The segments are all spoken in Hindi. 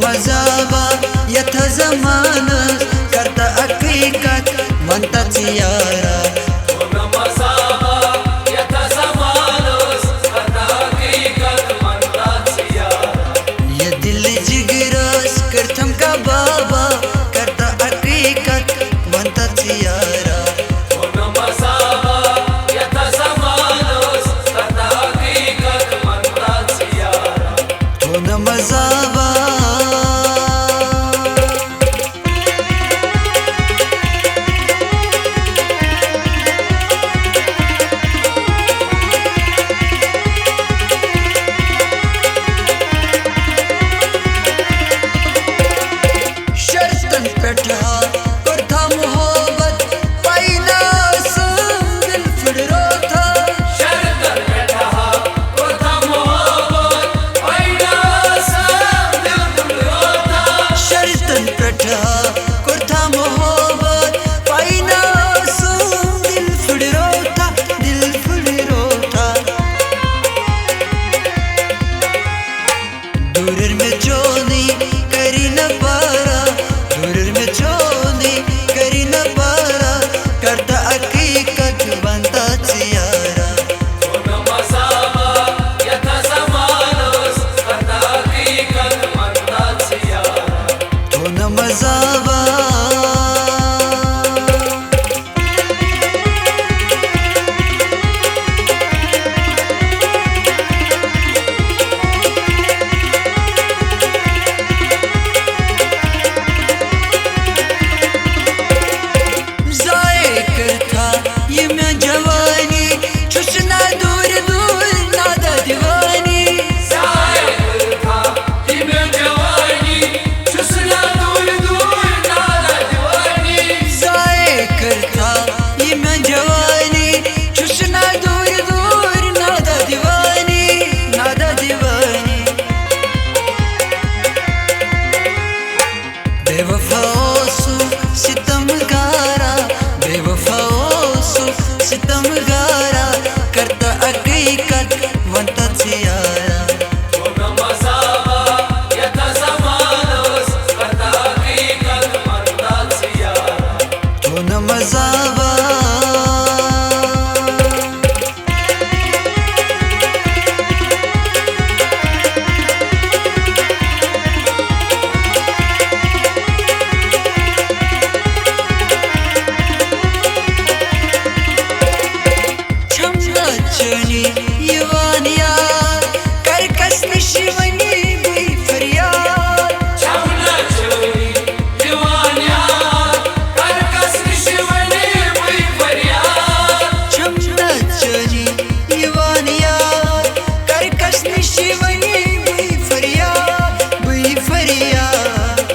मजाबा यथा जमानस करता हकीकत म्हणतात यारा ये दिल जिगरास करथम का बाबा करता हकीकत म्हणतात यारा मजाबा शर्तन पेठा करता मोहब्बत पाइना संग दिल फिरो था शर्तन पेठा करता मोहब्बत पाइना संग दिल फिरो था शर्तन पेठा करता मोहब्बत पाइना संग दिल फिरो था दूर में जोनी करी न पारा दूर में जोनी करी न पारा करता हकीकत बनता यारा मजाबा ये मैं जवानी चुसना दूर दूर नादा दीवानी ये मैं जवानी चुसना दूर दूर नादा दीवानी जाए करता ये मैं जवानी चुसना दूर दूर नादा दीवानी बेवफाओ सितमगारा बेवफाओ सितमगारा करता हकीकत म्हणतात यारा मजाबा चनी युवान यार करकस निशिवनी बुई फरियाद छमना चनी युवान यार करकस निशिवनी बुई फरियाद छमना चनी युवान यार करकस निशिवनी बुई फरियाद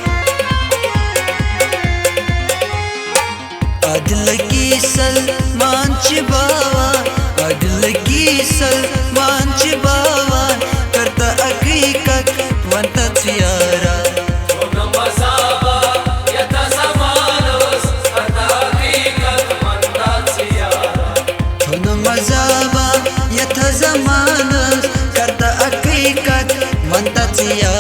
अदल की सलमान चिबावा अदल की सलमान चिबावा करता हकीकत म्हणतात यारा मजाबा यथा जमानस करता हकीकत म्हणतात यारा